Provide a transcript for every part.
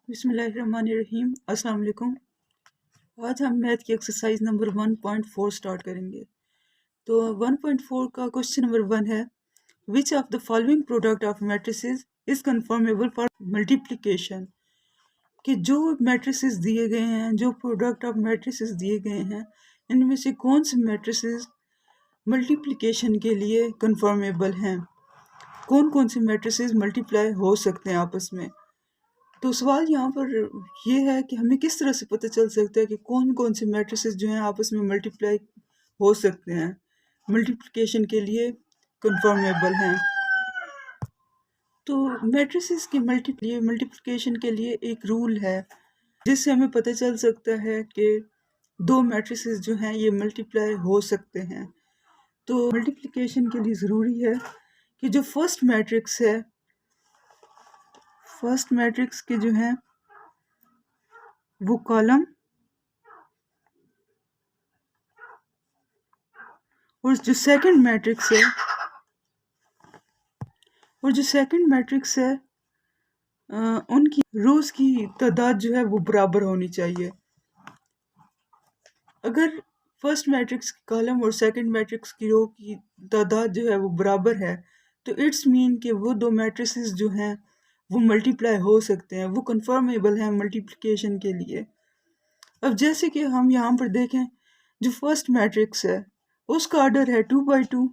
बिस्मिल्लाहिर्रहमानिर्रहीम। अस्सलाम वालेकुम। आज हम मैथ की एक्सरसाइज नंबर 1.4 स्टार्ट करेंगे। तो 1.4 का क्वेश्चन नंबर 1 है, which of the following product of matrices is conformable for multiplication. कि जो मैट्रिसेस दिए गए हैं, जो प्रोडक्ट ऑफ मैट्रिसेस दिए गए हैं, इनमें से कौन से मैट्रिसेस मल्टीप्लिकेशन के लिए कन्फर्मेबल हैं, कौन कौन से मैट्रिसेस मल्टीप्लाई हो सकते हैं आपस में। तो सवाल यहाँ पर ये है कि हमें किस तरह से पता चल सकता है कि कौन कौन से मैट्रिसेस जो हैं आपस में मल्टीप्लाई हो सकते हैं, मल्टीप्लिकेशन के लिए कंफर्मेबल हैं। तो मैट्रिसेस के मल्टीप्लिकेशन के लिए एक रूल है जिससे हमें पता चल सकता है कि दो मैट्रिसेस जो हैं ये मल्टीप्लाई हो सकते हैं। तो मल्टीप्लिकेशन के लिए ज़रूरी है कि जो फर्स्ट मैट्रिक्स है, फर्स्ट मैट्रिक्स के जो हैं वो कॉलम और जो सेकंड मैट्रिक्स है उनकी रोज की तादाद जो है वो बराबर होनी चाहिए। अगर फर्स्ट मैट्रिक्स की कॉलम और सेकंड मैट्रिक्स की रो की तादाद जो है वो बराबर है तो इट्स मीन कि वो दो मैट्रिसेस जो हैं वो मल्टीप्लाई हो सकते हैं, वो कंफर्मेबल हैं मल्टीप्लिकेशन के लिए। अब जैसे कि हम यहाँ पर देखें, जो फर्स्ट मैट्रिक्स है उसका ऑर्डर है 2 by 2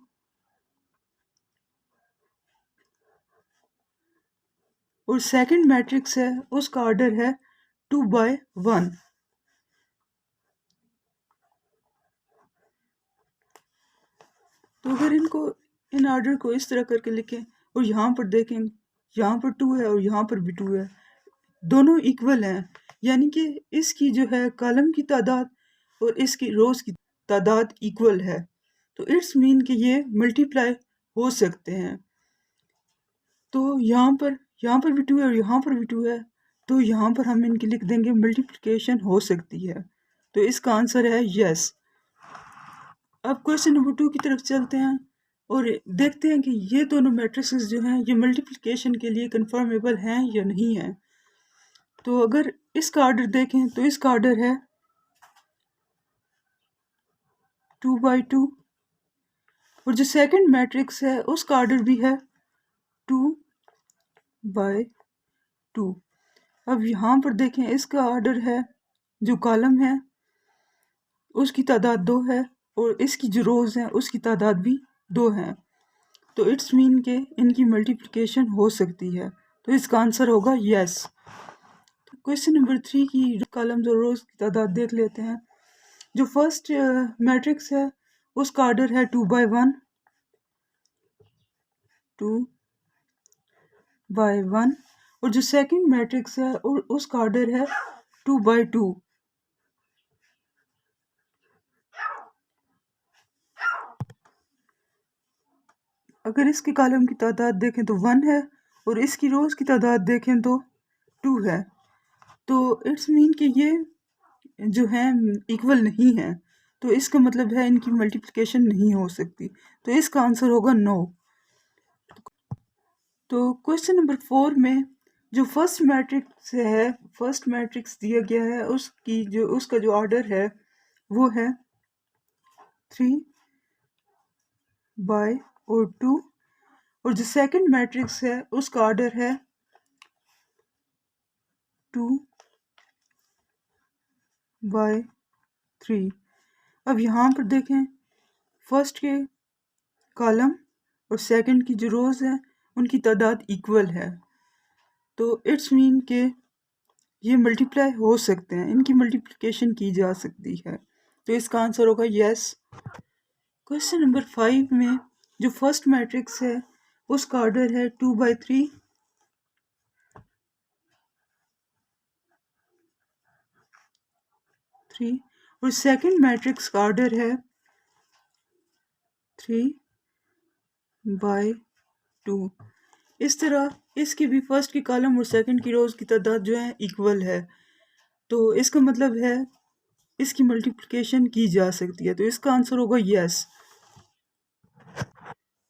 और सेकंड मैट्रिक्स है उसका ऑर्डर है 2 by 1। तो अगर इन ऑर्डर को इस तरह करके लिखें और यहाँ पर देखें, यहाँ पर 2 है और यहाँ पर भी 2 है, दोनों इक्वल हैं, यानी कि इसकी जो है कॉलम की तादाद और इसकी रोज की तादाद इक्वल है, तो इट्स मीन कि ये मल्टीप्लाई हो सकते हैं। तो यहाँ पर भी 2 है और यहाँ पर भी 2 है, तो यहाँ पर हम इनकी लिख देंगे मल्टीप्लिकेशन हो सकती है। तो इसका आंसर है यस। अब क्वेश्चन नंबर 2 की तरफ चलते हैं और देखते हैं कि ये दोनों मैट्रिसेस जो हैं ये मल्टीप्लिकेशन के लिए कंफर्मेबल हैं या नहीं हैं। तो अगर इसका ऑर्डर देखें तो इसका ऑर्डर है 2 by 2 और जो सेकंड मैट्रिक्स है उसका ऑर्डर भी है 2 by 2। अब यहाँ पर देखें, इसका ऑर्डर है, जो कॉलम है उसकी तादाद 2 है और इसकी जो रोज हैं उसकी तादाद भी 2 है, तो इट्स मीन के इनकी मल्टीप्लिकेशन हो सकती है। तो इसका आंसर होगा यस। तो क्वेश्चन नंबर 3 की कॉलम्स और रोज की तादाद देख लेते हैं। जो फर्स्ट मैट्रिक्स है उसका ऑर्डर है 2 by 1 और जो सेकंड मैट्रिक्स है और उसका ऑर्डर है 2 by 2। अगर इसकी कॉलम की तादाद देखें तो 1 है और इसकी रोज की तादाद देखें तो 2 है, तो इट्स मीन कि ये जो है इक्वल नहीं है, तो इसका मतलब है इनकी मल्टीप्लिकेशन नहीं हो सकती, तो इसका आंसर होगा नो। तो क्वेश्चन नंबर 4 में जो फर्स्ट मैट्रिक्स दिया गया है उसका जो ऑर्डर है वो है 3 by 2 और जो सेकंड मैट्रिक्स है उसका ऑर्डर है 2 by 3। अब यहाँ पर देखें, फर्स्ट के कॉलम और सेकंड की जो रोज है उनकी तादाद इक्वल है, तो इट्स मीन के ये मल्टीप्लाई हो सकते हैं, इनकी मल्टीप्लिकेशन की जा सकती है, तो इसका आंसर होगा यस। क्वेश्चन नंबर 5 में जो फर्स्ट मैट्रिक्स है उसका ऑर्डर है 2 by 3 और सेकंड मैट्रिक्स का ऑर्डर है 3 by 2। इस तरह इसकी भी फर्स्ट की कॉलम और सेकंड की रोज की तादाद जो है इक्वल है, तो इसका मतलब है इसकी मल्टीप्लिकेशन की जा सकती है, तो इसका आंसर होगा यस।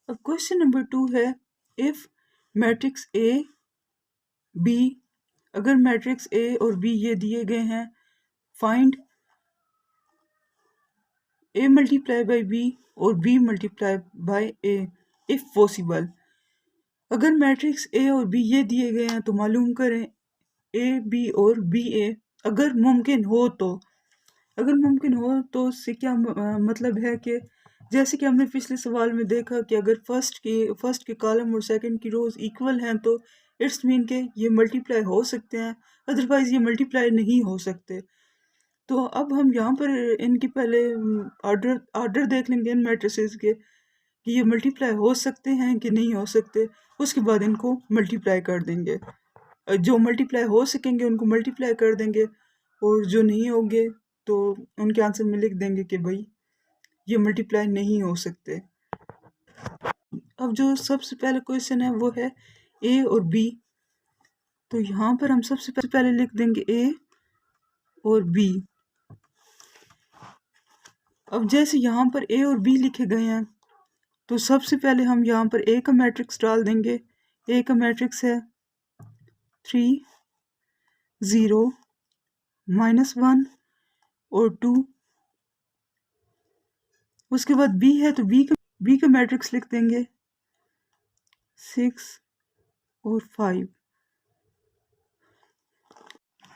अब क्वेश्चन नंबर 2 है, इफ मैट्रिक्स ए बी अगर मैट्रिक्स ए और बी ये दिए गए हैं, find A multiply by B और B multiply by A if possible. अगर मैट्रिक्स ए और बी ये दिए गए हैं तो मालूम करें ए बी और बी ए अगर मुमकिन हो तो। अगर मुमकिन हो तो उससे क्या मतलब है कि जैसे कि हमने पिछले सवाल में देखा कि अगर फर्स्ट के कॉलम और सेकंड की रोज इक्वल हैं तो इट्स मीन के ये मल्टीप्लाई हो सकते हैं, अदरवाइज ये मल्टीप्लाई नहीं हो सकते। तो अब हम यहाँ पर इनकी पहले ऑर्डर ऑर्डर देख लेंगे इन मैट्रिसेस के कि ये मल्टीप्लाई हो सकते हैं कि नहीं हो सकते, उसके बाद इनको मल्टीप्लाई कर देंगे। जो मल्टीप्लाई हो सकेंगे उनको मल्टीप्लाई कर देंगे और जो नहीं होंगे तो उनके आंसर में लिख देंगे कि भाई ये मल्टीप्लाई नहीं हो सकते। अब जो सबसे पहले क्वेश्चन है वो है ए और बी। तो यहाँ पर हम सबसे पहले लिख देंगे ए और बी। अब जैसे यहाँ पर ए और बी लिखे गए हैं तो सबसे पहले हम यहाँ पर ए का मैट्रिक्स डाल देंगे। ए का मैट्रिक्स है 3 0 -1 और 2। उसके बाद बी है तो बी का मैट्रिक्स लिख देंगे 6 और 5।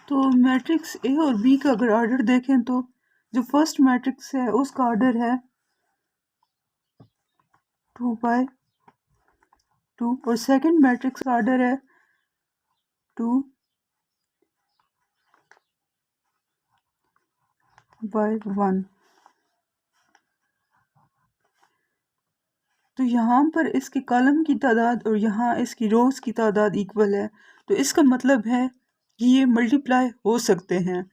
तो मैट्रिक्स ए और बी का अगर ऑर्डर देखें तो जो फर्स्ट मैट्रिक्स है उसका ऑर्डर है 2/2 और सेकंड मैट्रिक्स का ऑर्डर है 2/1। तो यहाँ पर इसके कॉलम की तादाद और यहाँ इसकी रोज की तादाद इक्वल है, तो इसका मतलब है कि ये मल्टीप्लाई हो सकते हैं।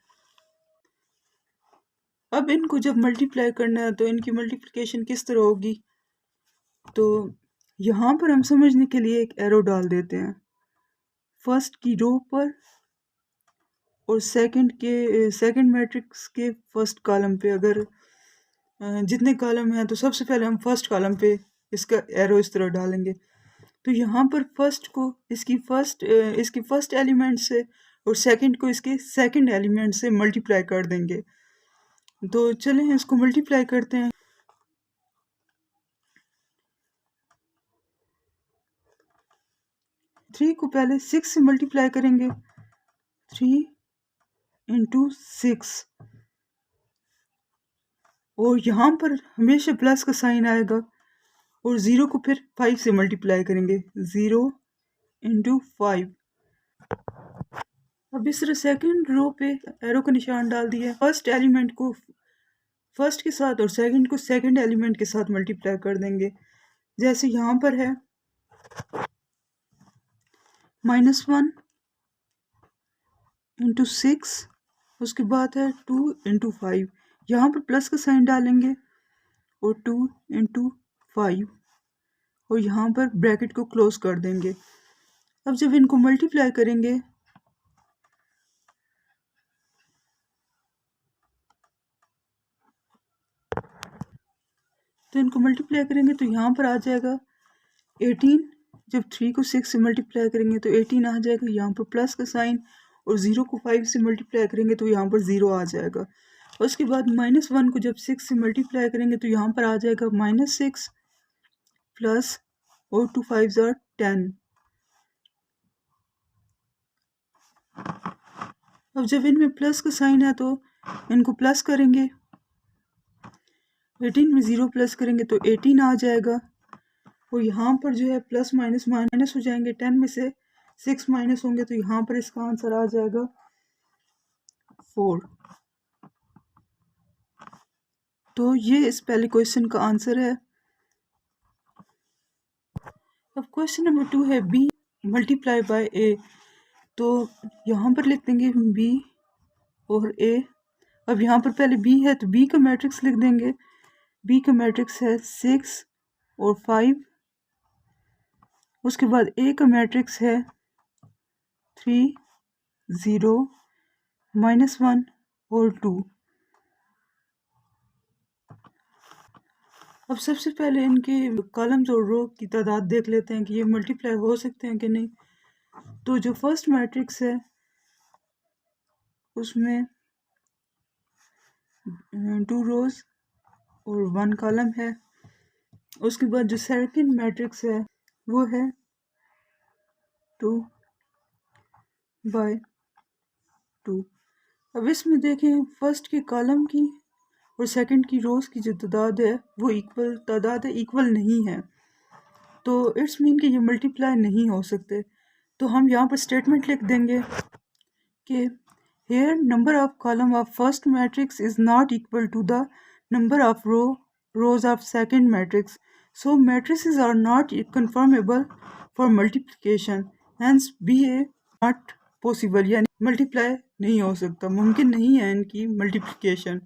अब इनको जब मल्टीप्लाई करना है तो इनकी मल्टीप्लिकेशन किस तरह होगी, तो यहाँ पर हम समझने के लिए एक एरो डाल देते हैं फर्स्ट की रो पर और सेकंड मैट्रिक्स के फर्स्ट कॉलम पे। अगर जितने कॉलम हैं तो सबसे पहले हम फर्स्ट कॉलम पे इसका एरो इस तरह डालेंगे। तो यहाँ पर फर्स्ट को इसकी फर्स्ट एलिमेंट से और सेकंड को इसके सेकंड एलिमेंट से मल्टीप्लाई कर देंगे। तो चलें इसको मल्टीप्लाई करते हैं। 3 को पहले 6 से मल्टीप्लाई करेंगे, 3 × 6 और यहाँ पर हमेशा प्लस का साइन आएगा और 0 को फिर 5 से मल्टीप्लाई करेंगे, 0 × 5। अब इस तरह सेकंड रो पे एरो का निशान डाल दिया। फर्स्ट एलिमेंट को फर्स्ट के साथ और सेकंड को सेकंड एलिमेंट के साथ मल्टीप्लाई कर देंगे। जैसे यहाँ पर है -1 × 6, उसके बाद है 2 × 5। यहाँ पर प्लस का साइन डालेंगे और 2 × 5 और यहाँ पर ब्रैकेट को क्लोज कर देंगे। अब जब इनको मल्टीप्लाई करेंगे तो यहाँ पर आ जाएगा 18। जब 3 को 6 से मल्टीप्लाई करेंगे तो 18 आ जाएगा, यहाँ पर प्लस का साइन, और 0 को 5 से मल्टीप्लाई करेंगे तो यहाँ पर 0 आ जाएगा। उसके बाद -1 को जब 6 से मल्टीप्लाई करेंगे तो यहाँ पर आ जाएगा -6 प्लस और 2 5 are 10। अब जब इनमें प्लस का साइन है तो इनको प्लस करेंगे, 18 में 0 प्लस करेंगे तो 18 आ जाएगा और यहाँ पर जो है प्लस माइनस माइनस हो जाएंगे, 10 में से 6 माइनस होंगे तो यहाँ पर इसका आंसर आ जाएगा 4। तो ये इस पहले क्वेश्चन का आंसर है। अब क्वेश्चन नंबर 2 है b मल्टीप्लाई बाय a। तो यहाँ पर लिख देंगे b और a। अब यहाँ पर पहले b है तो b का मैट्रिक्स लिख देंगे। b का मैट्रिक्स है 6 और 5। उसके बाद a का मैट्रिक्स है 3 0 -1 और 2। अब सबसे पहले इनके कॉलम्स और रो की तादाद देख लेते हैं कि ये मल्टीप्लाई हो सकते हैं कि नहीं। तो जो फर्स्ट मैट्रिक्स है उसमें 2 रोज और 1 कॉलम है। उसके बाद जो सेकंड मैट्रिक्स है वो है 2 बाय 2। अब इसमें देखें फर्स्ट के कॉलम की और सेकंड की रोज की जो तादाद है वो इक्वल तादाद है, इक्वल नहीं है, तो इट्स मीन कि ये मल्टीप्लाई नहीं हो सकते। तो हम यहाँ पर स्टेटमेंट लिख देंगे कि here number of column of first matrix is not equal to the number of rows of second matrix, so matrices are not conformable for multiplication, hence BA not possible, यानी मल्टीप्लाई नहीं हो सकता, मुमकिन नहीं है इनकी मल्टीप्लिकेशन।